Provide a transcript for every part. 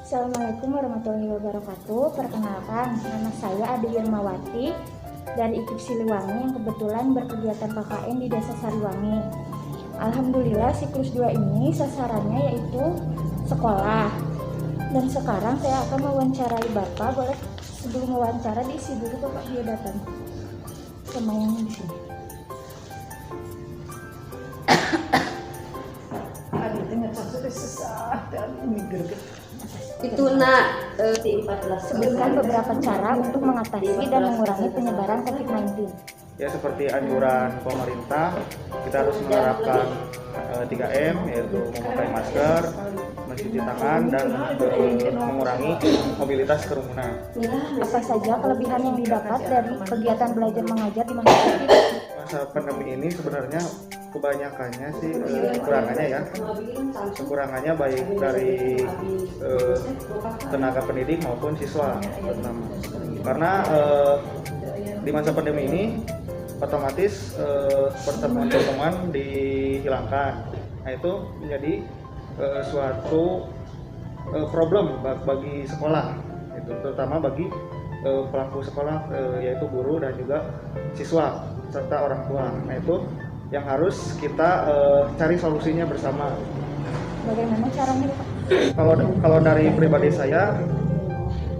Assalamualaikum warahmatullahi wabarakatuh. Perkenalkan, nama saya Ade Irmawati dari IKIP Siliwangi yang kebetulan berkegiatan KKN di Desa Sariwangi. Alhamdulillah siklus 2 ini sasarannya yaitu sekolah. Dan sekarang saya akan mewawancarai Bapak. Boleh sebelum wawancara diisi dulu Bapak biodata sama yang di sini. Itu nak di 14 Sebutkan beberapa cara untuk mengatasi dan mengurangi penyebaran COVID-19. Ya, seperti anjuran pemerintah, kita harus menerapkan 3M, yaitu memakai masker, mencuci tangan, dan mengurangi mobilitas kerumunan. Apa saja kelebihan yang didapat dari kegiatan belajar mengajar di masa COVID? Masa pandemi ini sebenarnya kebanyakannya sih kekurangannya ya. Kekurangannya baik dari tenaga pendidik maupun siswa terutama. Karena di masa pandemi ini otomatis pertemuan-pertemuan dihilangkan. Nah, itu menjadi suatu problem bagi sekolah, itu terutama bagi pelaku sekolah, yaitu guru dan juga siswa serta orang tua. Nah, itu yang harus kita cari solusinya bersama. Bagaimana caranya Pak? Kalau dari pribadi saya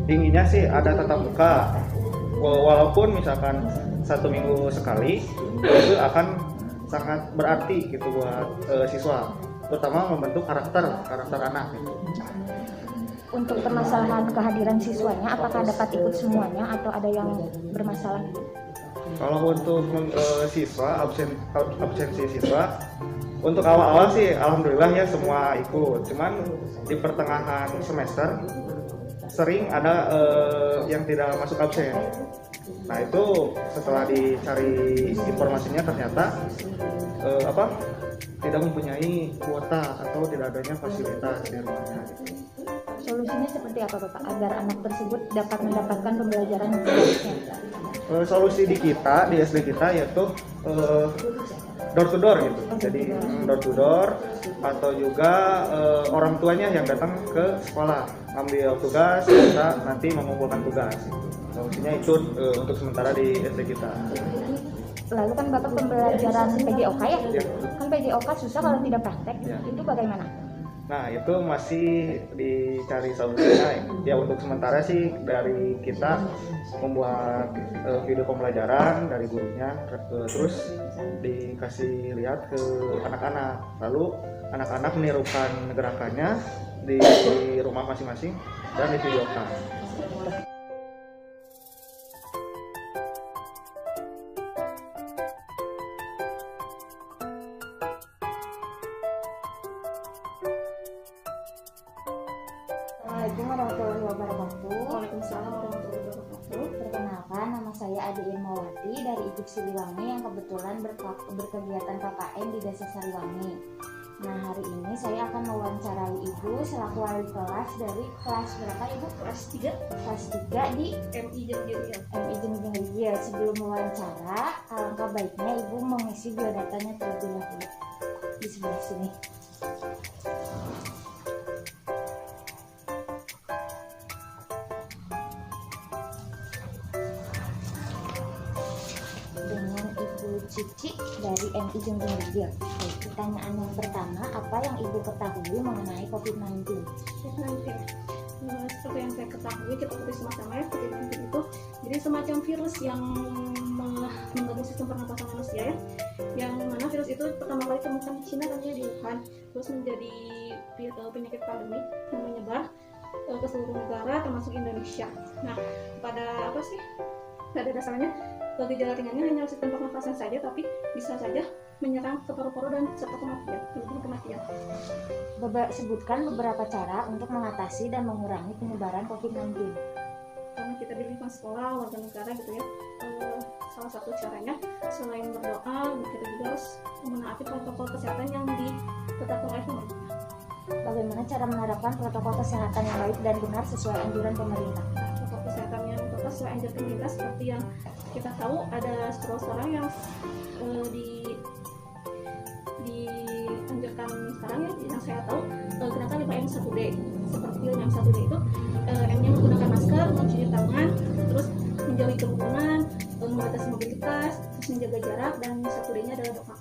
inginnya sih ada tatap muka, walaupun misalkan 1 minggu sekali, itu akan sangat berarti gitu buat siswa, terutama membentuk karakter anak gitu. Untuk permasalahan kehadiran siswanya, apakah dapat ikut semuanya atau ada yang bermasalah? Kalau untuk siswa, absensi siswa, untuk awal-awal sih alhamdulillah ya semua ikut. Cuman di pertengahan semester sering ada yang tidak masuk absen. Nah, itu setelah dicari informasinya ternyata tidak mempunyai kuota atau tidak adanya fasilitas di rumahnya. Solusinya seperti apa Bapak agar anak tersebut dapat mendapatkan pembelajaran yang seharusnya? Solusi di SD kita yaitu door to door gitu. Jadi door to door, atau juga orang tuanya yang datang ke sekolah ngambil tugas, kita nanti mengumpulkan tugas. Solusinya itu untuk sementara di SD kita. Lalu kan Bapak pembelajaran PJOK ya? Ya. Kan PJOK susah kalau tidak praktek, Ya. itu bagaimana? Nah, itu masih dicari solusinya. Ya, untuk sementara sih dari kita membuat video pembelajaran dari gurunya, terus dikasih lihat ke anak-anak. Lalu anak-anak menirukan gerakannya di rumah masing-masing dan divideokan. Assalamualaikum warahmatullahi wabarakatuh. Waalaikumsalam warahmatullahi wabarakatuh. Perkenalkan, nama saya Ade Irmawati dari IKIP Siliwangi yang kebetulan berkegiatan KKN di Desa Sariwangi. Nah, hari ini saya akan mewawancarai Ibu selaku wali kelas dari kelas berapa Ibu? Kelas 3 Kelas 3 di MI Jenjang. MI Jenjang Rigia. Sebelum mewawancara, alangkah baiknya Ibu mengisi biodatanya terlebih dahulu di sebelah sini. Dengan Ibu Cici dari MI Jenjang Rigia. Pertanyaan yang pertama, apa yang Ibu ketahui mengenai COVID-19? Seperti yang saya ketahui, kita ketahui sama-sama ya, COVID-19 itu jadi semacam virus yang mengganggu sistem pernapasan manusia ya, yang mana virus itu pertama kali ditemukan di Cina dan di Wuhan, terus menjadi penyakit pandemi yang menyebar ke seluruh negara termasuk Indonesia. Nah, pada dasarnya gejala ringannya hanya sistem pernapasan saja, tapi bisa saja menyerang ke paru-paru dan serta kematian. Sebutkan beberapa cara untuk mengatasi dan mengurangi penyebaran COVID-19. Karena kita di lingkungan sekolah, warga negara gitu ya, salah satu caranya selain berdoa, kita juga harus menaati protokol kesehatan yang ditetapkan oleh pemerintah. Bagaimana cara menerapkan protokol kesehatan yang baik dan benar sesuai anjuran pemerintah? Protokol kesehatan yang tepat sesuai anjuran pemerintah seperti yang kita tahu ada sekarang yang dianjurkan sekarang ya, yang saya tahu gerakan 5M 1D. seperti yang satunya itu M-nya menggunakan masker, mencuci tangan, terus menjauhi kerumunan, membatasi mobilitas, terus menjaga jarak, dan satu D-nya adalah doa.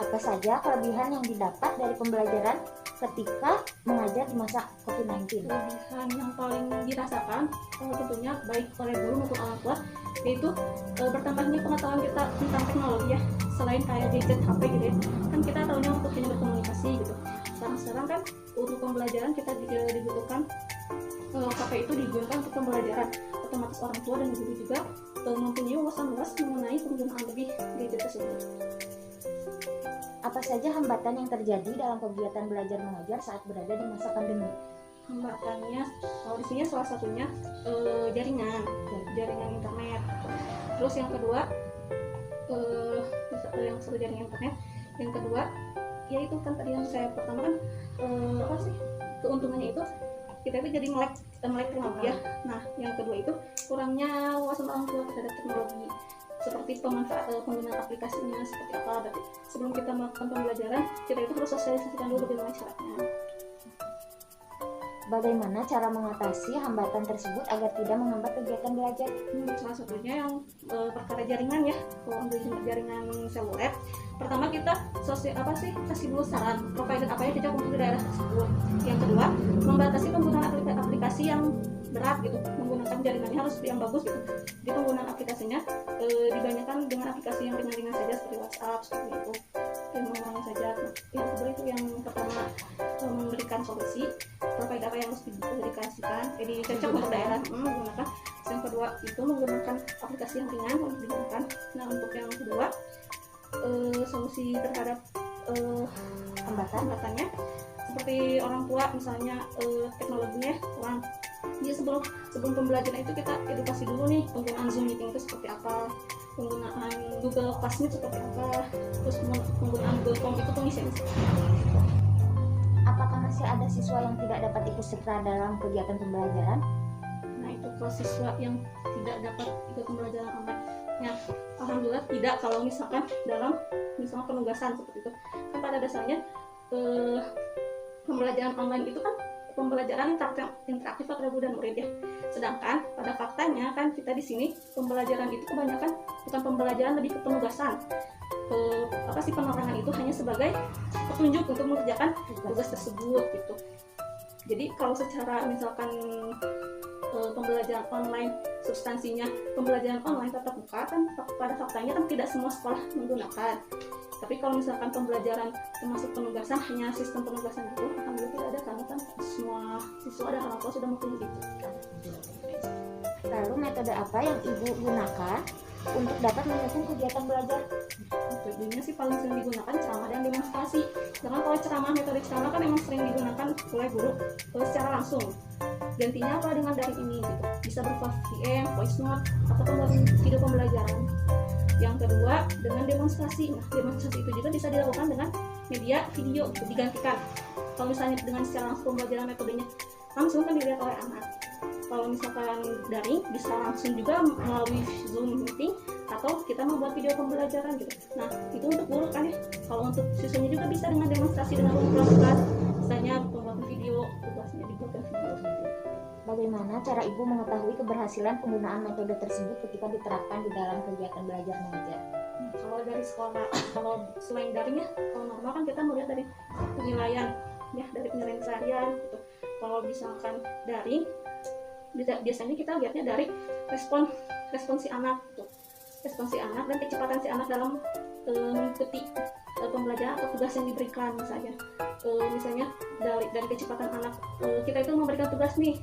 Apa saja kelebihan yang didapat dari pembelajaran ketika mengajar di masa COVID-19? Kelebihan yang paling dirasakan tentunya baik oleh guru maupun orang tua, yaitu bertambahnya pengetahuan kita tentang teknologi ya, selain kayak gadget HP gitu ya, kan kita tahunya untuk hanya berkomunikasi gitu. Sekarang kan untuk pembelajaran kita dibutuhkan HP itu digunakan untuk pembelajaran, otomatis orang tua dan guru juga mempunyai wawasan luas mengenai penggunaan lebih gadget tersebut. Apa saja hambatan yang terjadi dalam kegiatan belajar mengajar saat berada di masa pandemi? Hambatannya, di sini salah satunya jaringan internet. Terus yang kedua, yang satu jaringan internet. Yang kedua, yaitu kan tadi yang saya pertama kan keuntungannya itu kita itu jadi melek teknologi ya. Nah, yang kedua itu kurangnya wawasan orang tua terhadap teknologi, seperti penggunaan aplikasinya seperti apa. Berarti sebelum kita melakukan pembelajaran, kita itu harus sosialisasikan dulu bagaimana caranya. Bagaimana cara mengatasi hambatan tersebut agar tidak menghambat kegiatan belajar? Salah satunya yang perkara jaringan ya. Kalau untuk jaringan seluler, pertama kita kasih dulu saran provider apa yang cocok untuk daerah tersebut. Yang kedua, membatasi penggunaan aplikasi yang berat gitu, menggunakan jaringannya harus yang bagus gitu. Jadi penggunaan aplikasinya dibanyakan dengan aplikasi yang ringan-ringan saja seperti WhatsApp seperti itu, dan mengurangi saja. Yang kedua itu yang pertama, memberikan solusi provider apa yang harus didedikasikan, jadi cocok untuk daerah menggunakan. Yang kedua itu menggunakan aplikasi yang ringan untuk digunakan. Nah, untuk yang kedua solusi terhadap hambatannya seperti orang tua misalnya teknologinya kurang. Jadi sebelum pembelajaran itu kita edukasi dulu nih, penggunaan Zoom meeting itu seperti apa, penggunaan Google Classroom seperti apa, terus penggunaan Google Form itu pengisian seperti apa. Apakah masih ada siswa yang tidak dapat ikut serta dalam kegiatan pembelajaran? Nah, itu kalau siswa yang tidak dapat ikut pembelajaran online, ya alhamdulillah tidak. Kalau misalkan dalam penugasan seperti itu, kan pada dasarnya pembelajaran online itu kan pembelajaran interaktif antara guru dan murid ya. Sedangkan pada faktanya kan kita di sini pembelajaran itu kebanyakan bukan pembelajaran, lebih ke penugasan. Penerangan itu hanya sebagai petunjuk untuk mengerjakan tugas tersebut gitu. Jadi kalau secara misalkan pembelajaran online substansinya pembelajaran online tatap muka kan pada faktanya kan tidak semua sekolah menggunakan. Tapi kalau misalkan pembelajaran termasuk penugasan, hanya sistem penugasan itu alhamdulillah tidak ada, karena kan semua siswa dan orang tua sudah mempunyai itu. Lalu metode apa yang ibu gunakan untuk dapat mendukung kegiatan belajar? Metodenya sih paling sering digunakan ceramah dan demonstrasi. Karena kalau metode ceramah kan emang sering digunakan oleh guru secara langsung. Gantinya apa dengan daring ini gitu. Bisa berupa VM, voice note, atau video pembelajaran. Yang kedua dengan demonstrasi. Nah, demonstrasi itu juga bisa dilakukan dengan media video gitu, digantikan. Kalau misalnya dengan secara langsung pembelajaran metodenya langsung kan dilihat oleh anak. Kalau misalkan daring bisa langsung juga melalui Zoom meeting, atau kita membuat video pembelajaran gitu. Nah, itu untuk guru kan ya. Kalau untuk siswanya juga bisa dengan demonstrasi dengan pembuatan, misalnya pembuatan video, tugasnya dibuatkan video. Bagaimana cara ibu mengetahui keberhasilan penggunaan metode tersebut ketika diterapkan di dalam kegiatan belajar mengajar? Kalau dari sekolah, kalau selain daringnya, kalau normal kan kita melihat dari penilaian ya, dari penilaian keseharian gitu. Kalau misalkan daring, biasanya kita lihatnya dari respon si anak gitu. Respon si anak dan kecepatan si anak dalam mengikuti pembelajaran atau tugas yang diberikan. Misalnya dari kecepatan anak, kita itu memberikan tugas nih,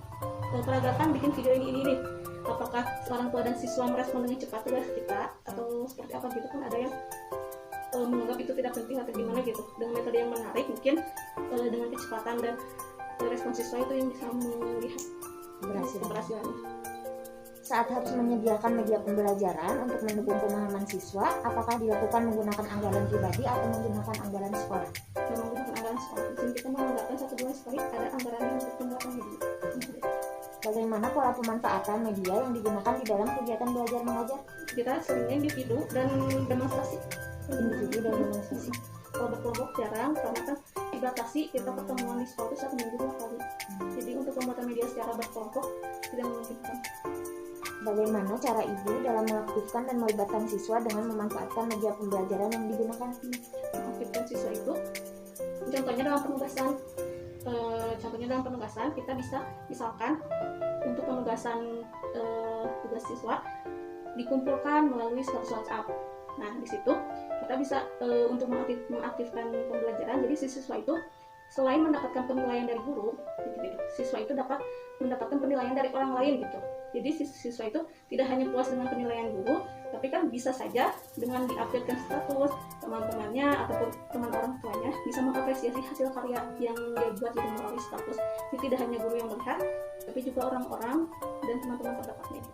peragakan bikin video ini nih, apakah orang tua dan siswa merespon dengan cepat tugas kita atau seperti apa gitu. Kan ada yang menganggap itu tidak penting atau gimana gitu. Dengan metode yang menarik mungkin dengan kecepatan dan respon siswa itu yang bisa melihat keberhasilannya. Saat harus menyediakan media pembelajaran untuk mendukung pemahaman siswa, apakah dilakukan menggunakan anggaran pribadi atau menggunakan anggaran sekolah? Menggunakan anggaran sekolah. Di sini kita menganggarkan 1 bulan sekali ada anggaran untuk pembuatan media. Bagaimana pola pemanfaatan media yang digunakan di dalam kegiatan belajar mengajar? Kita seringnya individu dan demonstrasi. Individu dan demonstrasi. Kalau berkelompok jarang, karena kan dibatasi, kita pertemuan di sekolah itu 1 minggu 2 kali. Jadi untuk pembuatan media secara berkelompok tidak memungkinkan. Bagaimana cara ibu dalam mengaktifkan dan melibatkan siswa dengan memanfaatkan media pembelajaran yang digunakan? Mengaktifkan siswa itu contohnya dalam penugasan kita bisa misalkan untuk penugasan tugas siswa dikumpulkan melalui status WhatsApp. Nah di situ kita bisa untuk mengaktifkan pembelajaran. Jadi si siswa itu selain mendapatkan penilaian dari guru, gitu, siswa itu dapat mendapatkan penilaian dari orang lain gitu. Jadi si siswa itu tidak hanya puas dengan penilaian guru, tapi kan bisa saja dengan diupdatekan status teman-temannya ataupun teman orang tuanya bisa mengapresiasi hasil karya yang dia buat gitu melalui status. Jadi tidak hanya guru yang melihat, tapi juga orang-orang dan teman-teman terdekatnya.